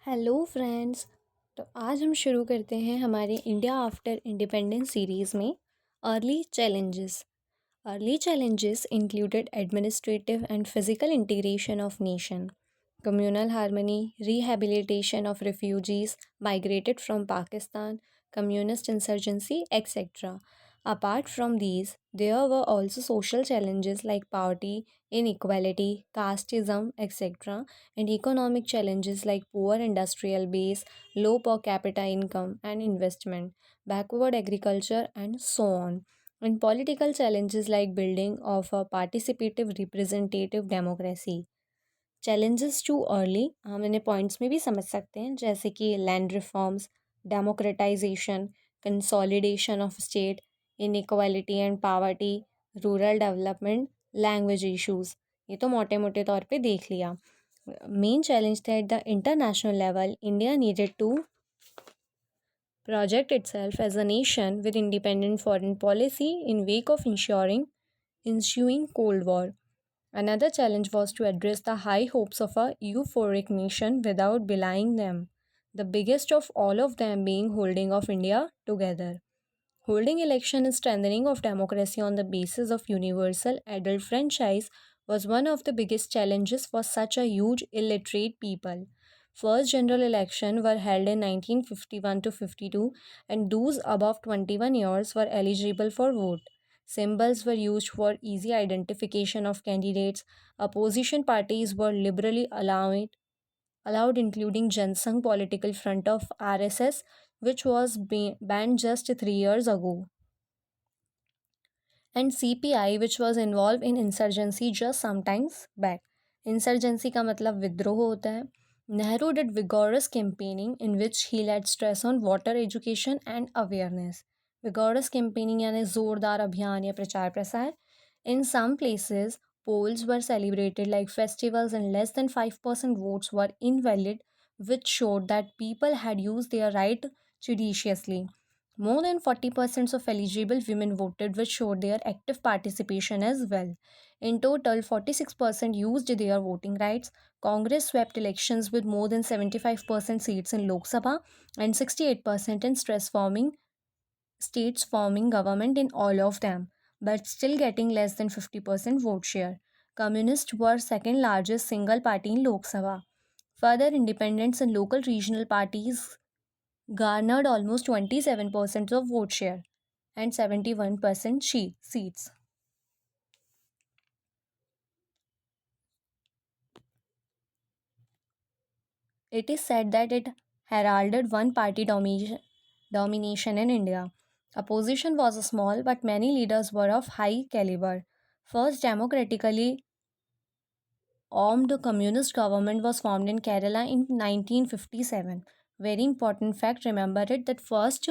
Hello friends. तो आज हम शुरू करते हैं हमारे इंडिया आफ्टर इंडिपेंडेंस सीरीज़ में early challenges. Early challenges included administrative and physical integration of nation, communal harmony, rehabilitation of refugees migrated from Pakistan, communist insurgency, etc. Apart from these, there were also social challenges like poverty, inequality, casteism, etc., and economic challenges like poor industrial base, low per capita income and investment, backward agriculture, and so on, and political challenges like building of a participative representative democracy. Challenges too early हम इन्हें points में भी समझ सकते हैं, जैसे कि land reforms, democratization, consolidation of state, inequality and poverty, rural development, language issues. ये तो मोटे मोटे तौर पे देख लिया। मेन चैलेंज था at the international level India needed to project itself as a nation with independent foreign policy in wake of ensuing Cold War. Another challenge was to address the high hopes of a euphoric nation without belying them, the biggest of all of them being holding of India together. Holding election and strengthening of democracy on the basis of universal adult franchise was one of the biggest challenges for such a huge illiterate people. First general election were held in 1951 to 52 and those above 21 years were eligible for vote. Symbols were used for easy identification of candidates. Opposition parties were liberally allowed including Jansangh Political Front of RSS, which was banned just 3 years ago, and CPI, which was involved in insurgency just sometimes back. Insurgency का मतलब विद्रोह होता है. Nehru did vigorous campaigning in which he laid stress on water education and awareness. Vigorous campaigning यानी जोरदार अभियान या प्रचार प्रसार. In some places, polls were celebrated like festivals and less than 5% votes were invalid, which showed that people had used their right judiciously. More than 40% of eligible women voted, which showed their active participation as well. In total, 46% used their voting rights. Congress swept elections with more than 75% seats in Lok Sabha and 68% in stress forming states forming government in all of them, but still getting less than 50% vote share. Communists were second largest single party in Lok Sabha. Further, independents and local regional parties garnered almost 27% of vote share and 71% seats. It is said that it heralded one party domination in India. Opposition was small, but many leaders were of high caliber. First democratically armed communist government was formed in Kerala in 1957. Very important fact, remember it, that first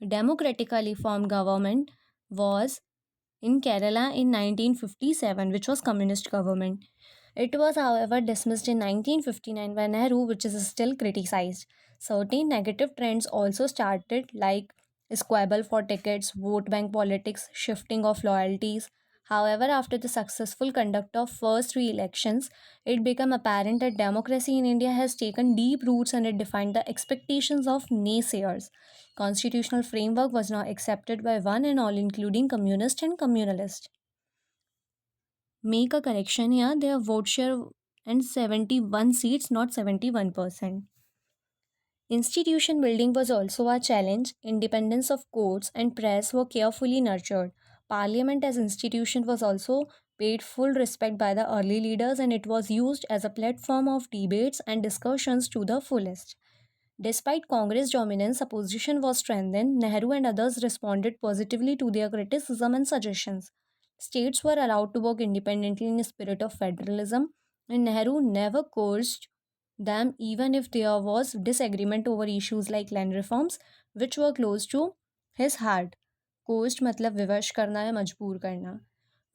democratically formed government was in Kerala in 1957, which was communist government. It was, however, dismissed in 1959 by Nehru, which is still criticized. Certain negative trends also started, like squabble for tickets, vote bank politics, shifting of loyalties. However, after the successful conduct of first three elections, it became apparent that democracy in India has taken deep roots and it defined the expectations of naysayers. Constitutional framework was now accepted by one and all, including communist and communalist. Make a correction here, their vote share and 71 seats, not 71%. Institution building was also a challenge. Independence of courts and press were carefully nurtured. Parliament as institution was also paid full respect by the early leaders and it was used as a platform of debates and discussions to the fullest. Despite Congress dominance, opposition was strengthened. Nehru and others responded positively to their criticism and suggestions. States were allowed to work independently in a spirit of federalism, and Nehru never coerced them even if there was disagreement over issues like land reforms, which were close to his heart. Coerced मतलब विवश करना या मजबूर करना.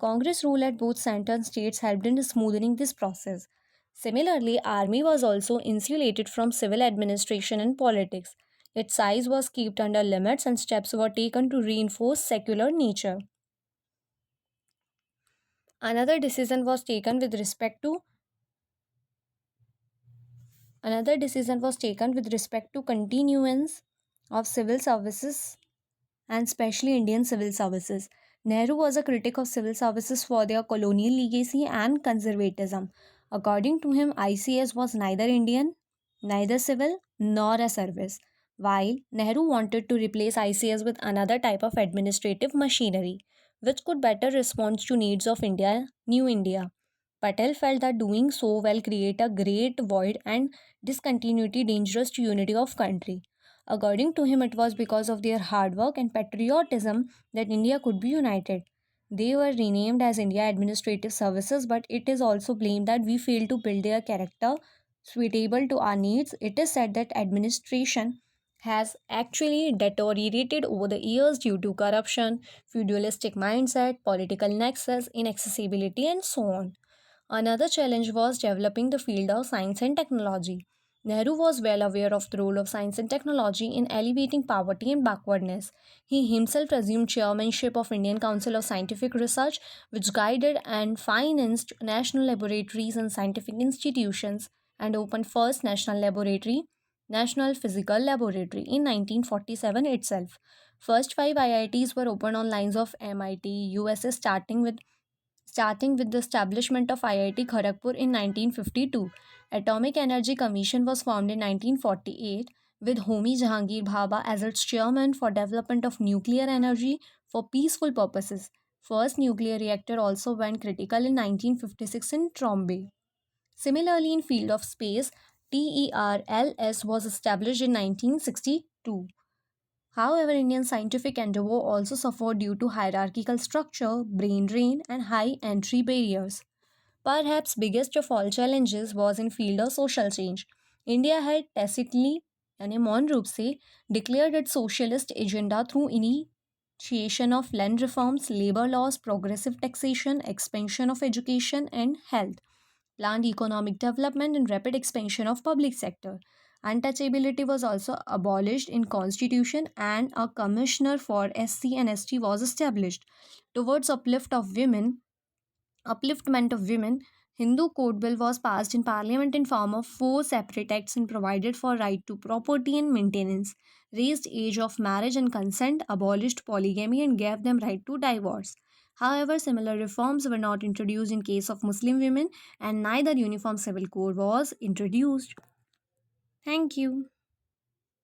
Congress rule at both center and states helped in smoothing this process. Similarly, army was also insulated from civil administration and politics. Its size was kept under limits and steps were taken to reinforce secular nature. Another decision was taken with respect to Another decision was taken with respect to continuance of civil services and especially Indian civil services. Nehru was a critic of civil services for their colonial legacy and conservatism. According to him, ICS was neither Indian, neither civil, nor a service. While Nehru wanted to replace ICS with another type of administrative machinery, which could better respond to needs of India, New India. Patel felt that doing so will create a great void and discontinuity dangerous to unity of country. According to him, it was because of their hard work and patriotism that India could be united. They were renamed as India Administrative Services, but it is also blamed that we failed to build their character suitable to our needs. It is said that administration has actually deteriorated over the years due to corruption, feudalistic mindset, political nexus, inaccessibility, and so on. Another challenge was developing the field of science and technology. Nehru was well aware of the role of science and technology in alleviating poverty and backwardness. He himself assumed chairmanship of Indian Council of Scientific Research, which guided and financed national laboratories and scientific institutions, and opened first national laboratory, National Physical Laboratory, in 1947 itself. First five IITs were opened on lines of MIT, USA, starting with the establishment of IIT Kharagpur in 1952. Atomic Energy Commission was formed in 1948 with Homi Jahangir Bhabha as its chairman for development of nuclear energy for peaceful purposes. First nuclear reactor also went critical in 1956 in Trombay. Similarly, in field of space, TERLS was established in 1962. However, Indian scientific endeavor also suffered due to hierarchical structure, brain drain, and high entry barriers. Perhaps biggest of all challenges was in field of social change. India had tacitly यानी मौन रूप से declared its socialist agenda through initiation of land reforms, labor laws, progressive taxation, expansion of education and health, planned economic development and rapid expansion of public sector. Untouchability was also abolished in constitution and a commissioner for SC and ST was established. Towards upliftment of women, Hindu Code Bill was passed in Parliament in form of four separate acts and provided for right to property and maintenance, raised age of marriage and consent, abolished polygamy and gave them right to divorce. However, similar reforms were not introduced in case of Muslim women and neither uniform civil code was introduced. Thank you.